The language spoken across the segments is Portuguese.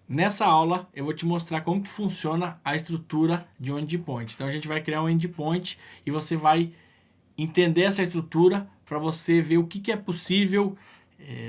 Nessa aula eu vou te mostrar como que funciona a estrutura de um endpoint. Então a gente vai criar um endpoint e você vai entender essa estrutura para você ver o que é possível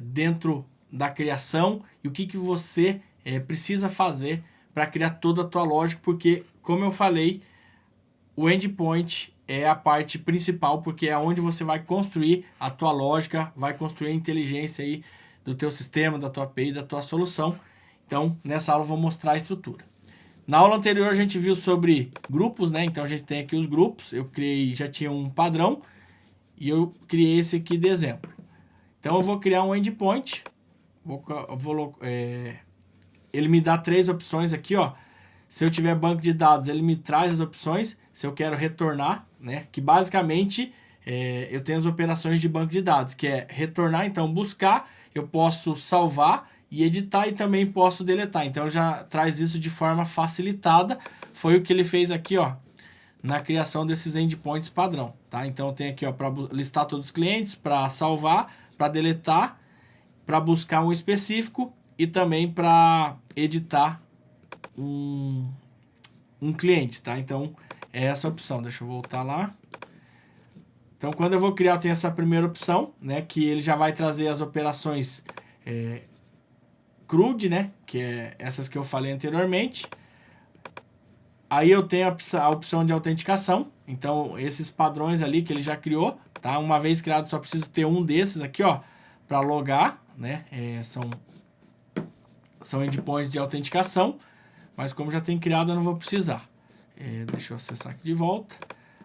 dentro da criação e o que você precisa fazer para criar toda a tua lógica, porque, como eu falei, o endpoint é a parte principal, porque é onde você vai construir a tua lógica, vai construir a inteligência aí do teu sistema, da tua API, da tua solução. Então, nessa aula eu vou mostrar a estrutura. Na aula anterior a gente viu sobre grupos, né? Então a gente tem aqui os grupos. Eu criei, já tinha um padrão e eu criei esse aqui de exemplo. Então eu vou criar um endpoint. Ele me dá 3 opções aqui, ó. Se eu tiver banco de dados, ele me traz as opções. Se eu quero retornar, né? Que basicamente eu tenho as operações de banco de dados, que é retornar, então buscar, eu posso salvar e editar e também posso deletar. Então já traz isso de forma facilitada. Foi o que ele fez aqui, ó, na criação desses endpoints padrão, tá? Então tem aqui, ó, para listar todos os clientes, para salvar, para deletar, para buscar um específico e também para editar um cliente, tá? Então é essa opção. Deixa eu voltar lá. Então, quando eu vou criar, eu tenho essa primeira opção, né? Que ele já vai trazer as operações CRUD, né? Que é essas que eu falei anteriormente. Aí eu tenho a opção de autenticação. Então, esses padrões ali que ele já criou, tá? Uma vez criado, só preciso ter um desses aqui, ó, para logar, né? São endpoints de autenticação, mas como já tem criado, eu não vou precisar. Deixa eu acessar aqui de volta.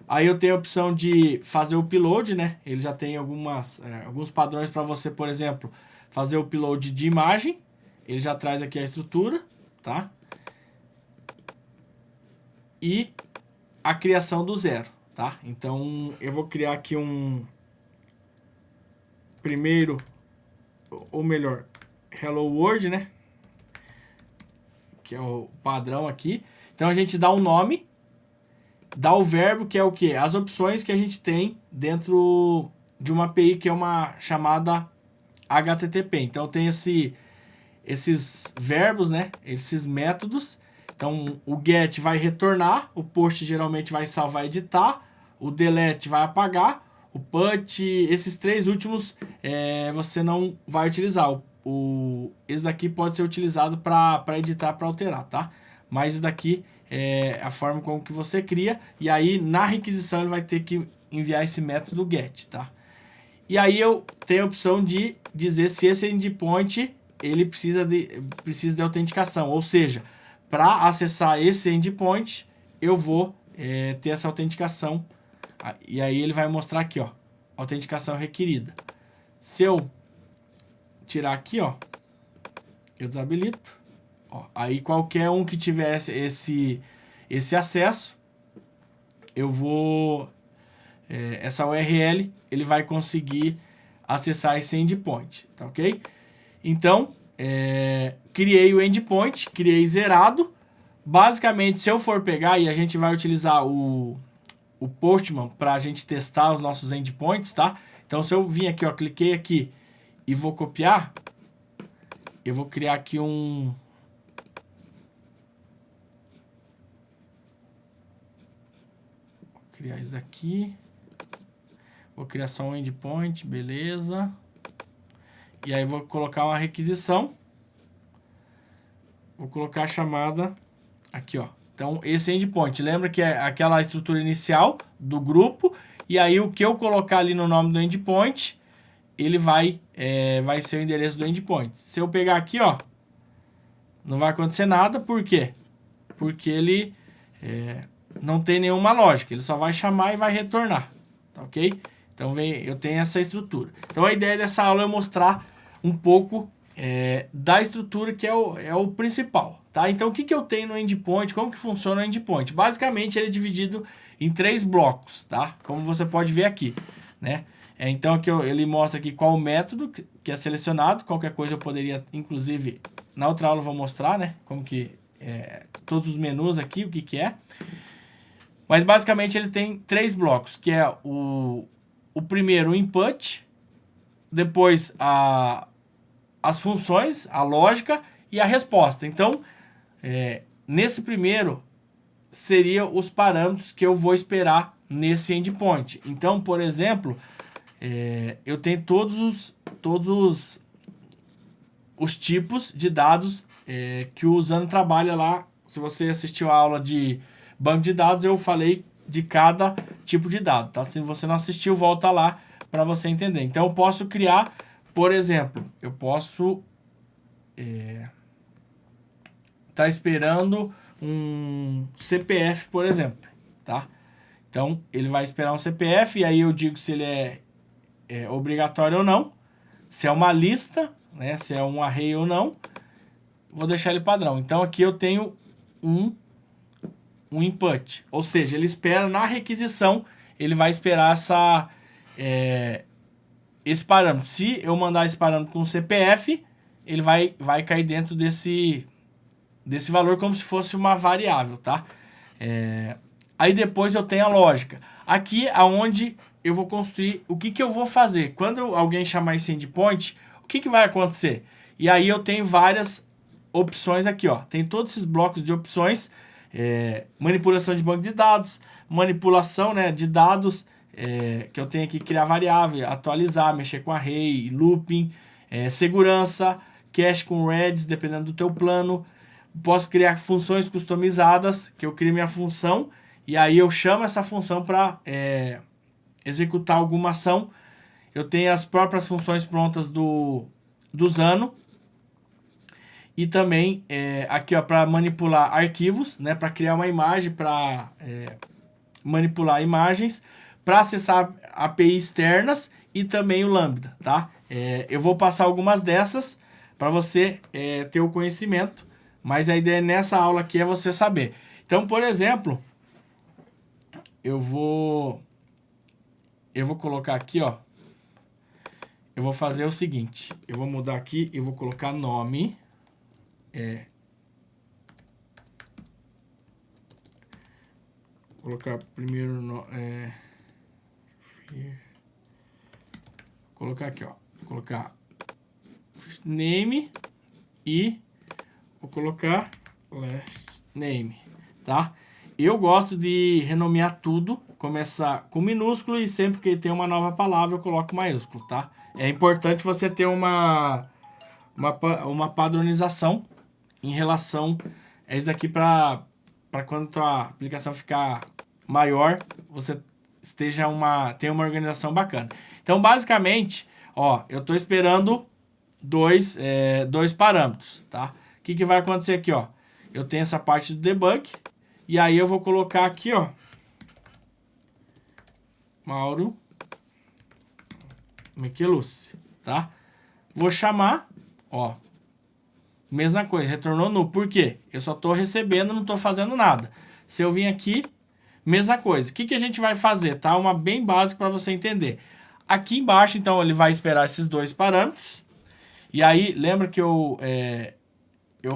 Aí eu tenho a opção de fazer o upload, né? Ele já tem alguns padrões para você, por exemplo, fazer o upload de imagem. Ele já traz aqui a estrutura, tá? E a criação do zero, tá? Então eu vou criar aqui um primeiro, ou melhor, Hello World, né? Que é o padrão aqui. Então a gente dá um nome, dá o verbo, que é o quê? As opções que a gente tem dentro de uma API que é uma chamada HTTP. Então tem esses verbos, né? Esses métodos. Então o get vai retornar, o post geralmente vai salvar e editar, o delete vai apagar, o put, esses 3 últimos você não vai utilizar. Esse daqui pode ser utilizado para editar, para alterar, tá? Mas esse daqui é a forma como que você cria, e aí na requisição ele vai ter que enviar esse método get, tá? E aí eu tenho a opção de dizer se esse endpoint ele precisa de autenticação, ou seja, para acessar esse endpoint eu vou ter essa autenticação, e aí ele vai mostrar aqui, ó, autenticação requerida. Se eu tirar aqui, ó, eu desabilito, ó, aí qualquer um que tivesse esse acesso, eu vou essa URL, ele vai conseguir acessar esse endpoint, tá ok? Então, criei o endpoint, criei zerado. Basicamente, se eu for pegar, e a gente vai utilizar o Postman para a gente testar os nossos endpoints, tá? Então, se eu vim aqui, ó, cliquei aqui e vou copiar, eu vou criar aqui vou criar isso daqui. Vou criar só um endpoint, beleza. E aí vou colocar uma requisição. Vou colocar a chamada aqui, ó. Então, esse endpoint, lembra que é aquela estrutura inicial do grupo, e aí o que eu colocar ali no nome do endpoint, ele vai ser o endereço do endpoint. Se eu pegar aqui, ó, não vai acontecer nada, por quê? Porque ele não tem nenhuma lógica, ele só vai chamar e vai retornar, tá ok? Então, eu tenho essa estrutura. Então, a ideia dessa aula é mostrar um pouco da estrutura que é o principal, tá? Então, o que eu tenho no endpoint, como que funciona o endpoint? Basicamente, ele é dividido em 3 blocos, tá? Como você pode ver aqui, né? Então, aqui ele mostra aqui qual o método que é selecionado, qualquer coisa eu poderia, inclusive, na outra aula eu vou mostrar, né? Como que, todos os menus aqui, o que é. Mas, basicamente, ele tem 3 blocos, que é o primeiro, o input, depois as funções, a lógica, e a resposta. Então, nesse primeiro, seriam os parâmetros que eu vou esperar nesse endpoint. Então, por exemplo, eu tenho todos os tipos de dados que o Usano trabalha lá. Se você assistiu a aula de banco de dados, eu falei de cada tipo de dado, tá? Se você não assistiu, volta lá para você entender. Então, eu posso criar, por exemplo, eu posso tá esperando um CPF, por exemplo, tá? Então, ele vai esperar um CPF e aí eu digo se ele é obrigatório ou não, se é uma lista, né? Se é um array ou não. Vou deixar ele padrão. Então, aqui eu tenho um input, ou seja, ele espera na requisição, ele vai esperar esse parâmetro. Se eu mandar esse parâmetro com CPF, ele vai cair dentro desse valor como se fosse uma variável, tá? Aí depois eu tenho a lógica. Aqui é onde eu vou construir o que eu vou fazer. Quando alguém chamar esse endpoint, o que vai acontecer? E aí eu tenho várias opções aqui, ó. Tem todos esses blocos de opções. Manipulação de banco de dados, manipulação, né, de dados, que eu tenho que criar variável, atualizar, mexer com array, looping, segurança, cache com reads, dependendo do teu plano. Posso criar funções customizadas, que eu crio minha função, e aí eu chamo essa função para executar alguma ação. Eu tenho as próprias funções prontas do Usano. E também aqui para manipular arquivos, né, para criar uma imagem, para manipular imagens, para acessar API externas e também o Lambda, tá? Eu vou passar algumas dessas para você ter o conhecimento, mas a ideia nessa aula aqui é você saber. Então, por exemplo, eu vou colocar aqui, ó, eu vou fazer o seguinte, eu vou mudar aqui, eu vou colocar nome, colocar primeiro colocar aqui, ó, vou colocar name e vou colocar last name, tá? Eu gosto de renomear tudo, começar com minúsculo e sempre que tem uma nova palavra eu coloco maiúsculo, tá? É importante você ter uma padronização em relação a isso daqui para quando tua aplicação ficar maior, você tenha uma organização bacana. Então, basicamente, ó, eu estou esperando dois parâmetros, tá? O que vai acontecer aqui, ó? Eu tenho essa parte do debug, e aí eu vou colocar aqui, ó, Mauro Micheluzzi, tá? Vou chamar, ó, mesma coisa, retornou null. Por quê? Eu só estou recebendo, não estou fazendo nada. Se eu vim aqui, mesma coisa. O que a gente vai fazer, tá? Uma bem básica para você entender. Aqui embaixo, então, ele vai esperar esses dois parâmetros. E aí, lembra que eu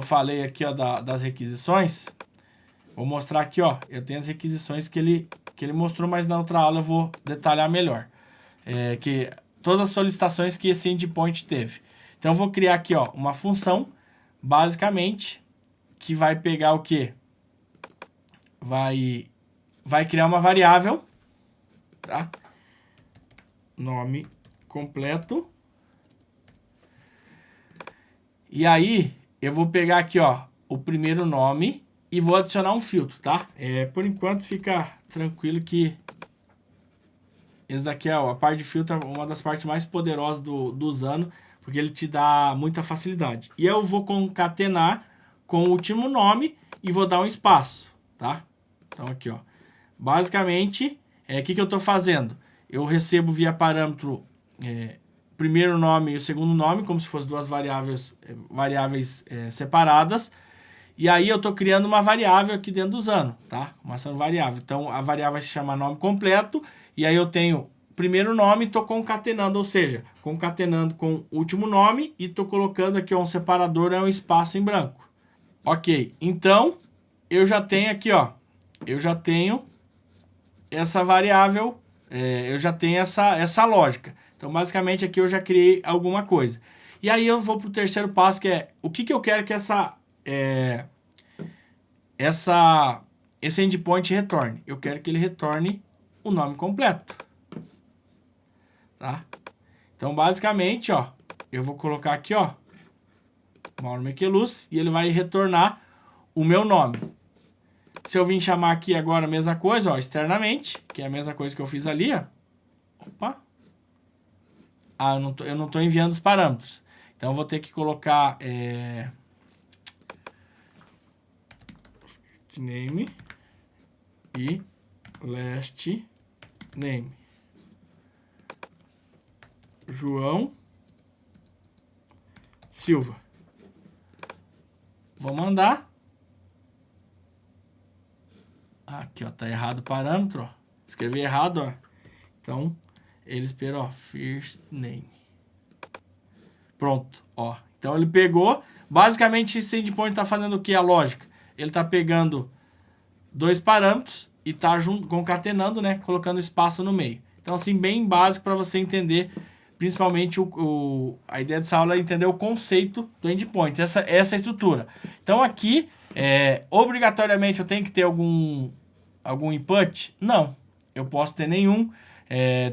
falei aqui, ó, das requisições? Vou mostrar aqui, ó. Eu tenho as requisições que ele mostrou, mas na outra aula eu vou detalhar melhor. Que todas as solicitações que esse endpoint teve. Então, eu vou criar aqui, ó, uma função, basicamente, que vai pegar o quê? Vai criar uma variável, tá? Nome completo. E aí, eu vou pegar aqui, ó, o primeiro nome e vou adicionar um filtro, tá? Por enquanto, fica tranquilo que esse daqui é a parte de filtro, uma das partes mais poderosas do Usano, porque ele te dá muita facilidade. E eu vou concatenar com o último nome e vou dar um espaço, tá? Então, aqui, ó. Basicamente, o que eu estou fazendo? Eu recebo via parâmetro primeiro nome e o segundo nome, como se fossem duas variáveis separadas. E aí eu estou criando uma variável aqui dentro do Usano, tá? Uma ação variável. Então, a variável vai se chamar nome completo. E aí eu tenho primeiro nome e estou concatenando, ou seja, concatenando com o último nome e estou colocando aqui, ó, um separador, um espaço em branco. Ok, então eu já tenho aqui, ó, eu já tenho essa variável, eu já tenho essa lógica. Então, basicamente, aqui eu já criei alguma coisa. E aí eu vou para o terceiro passo, que é o que eu quero que esse endpoint retorne. Eu quero que ele retorne o nome completo. Tá? Então, basicamente, ó, eu vou colocar aqui, ó, Mauro Mekelus, e ele vai retornar o meu nome. Se eu vim chamar aqui agora a mesma coisa, ó, externamente, que é a mesma coisa que eu fiz ali, ó. Opa. Ah, eu não tô enviando os parâmetros. Então, eu vou ter que colocar name e last name. João Silva. Vou mandar. Aqui, ó, tá errado o parâmetro, ó. Escrevi errado, ó. Então, ele esperou, ó, first name. Pronto, ó. Então, ele pegou. Basicamente, esse endpoint tá fazendo o que? A lógica. Ele tá pegando dois parâmetros e tá concatenando, né? Colocando espaço no meio. Então, assim, bem básico para você entender, principalmente a ideia dessa aula é entender o conceito do endpoint, essa estrutura. Então, aqui, obrigatoriamente eu tenho que ter algum input? Não, eu posso ter nenhum.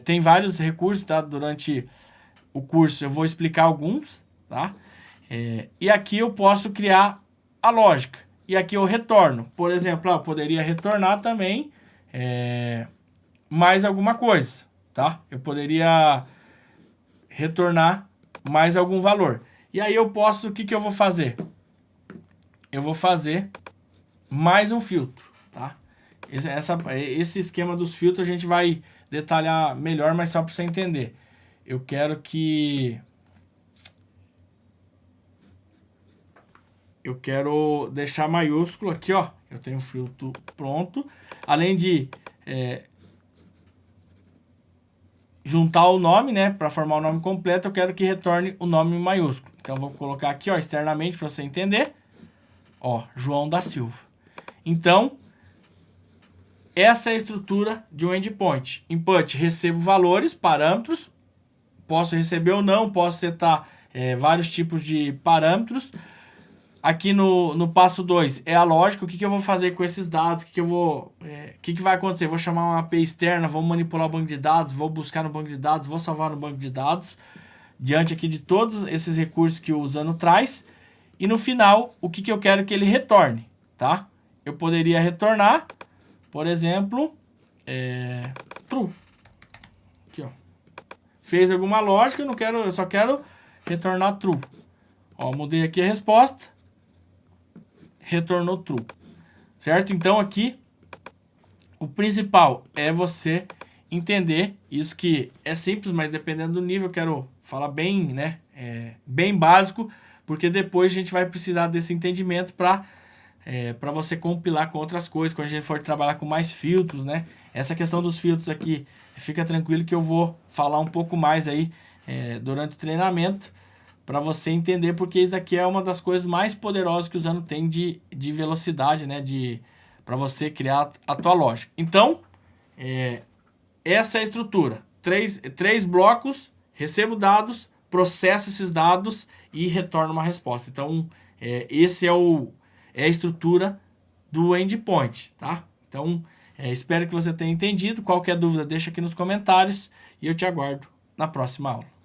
Tem vários recursos, tá? Durante o curso eu vou explicar alguns, tá? E aqui eu posso criar a lógica. E aqui eu retorno. Por exemplo, eu poderia retornar também mais alguma coisa, tá? Eu poderia retornar mais algum valor. E aí eu posso, o que eu vou fazer? Eu vou fazer mais um filtro, tá? Esse esquema dos filtros a gente vai detalhar melhor, mas só para você entender. Eu quero deixar maiúsculo aqui, ó. Eu tenho o filtro pronto. Além de juntar o nome, né, para formar o nome completo, eu quero que retorne o nome em maiúsculo. Então, eu vou colocar aqui, ó, externamente, para você entender. Ó, João da Silva. Então, essa é a estrutura de um endpoint. Input, recebo valores, parâmetros. Posso receber ou não, posso setar vários tipos de parâmetros. Aqui no passo 2 é a lógica, o que eu vou fazer com esses dados, o que vai acontecer? Vou chamar uma API externa, vou manipular o banco de dados, vou buscar no banco de dados, vou salvar no banco de dados, diante aqui de todos esses recursos que o Usano traz. E no final, o que eu quero que ele retorne, tá? Eu poderia retornar, por exemplo, true. Aqui, ó. Fez alguma lógica, eu só quero retornar true. Ó, mudei aqui a resposta. Retornou true. Certo? Então, aqui, o principal é você entender isso, que é simples, mas dependendo do nível, eu quero falar bem, né? Bem básico, porque depois a gente vai precisar desse entendimento para você compilar com outras coisas, quando a gente for trabalhar com mais filtros, né? Essa questão dos filtros aqui, fica tranquilo que eu vou falar um pouco mais aí durante o treinamento, para você entender, porque isso daqui é uma das coisas mais poderosas que o Usano tem de velocidade, né? Para você criar a tua lógica. Então, essa é a estrutura. Três blocos, recebo dados, processo esses dados e retorno uma resposta. Então, esse é a estrutura do endpoint, tá? Então, espero que você tenha entendido. Qualquer dúvida, deixa aqui nos comentários e eu te aguardo na próxima aula.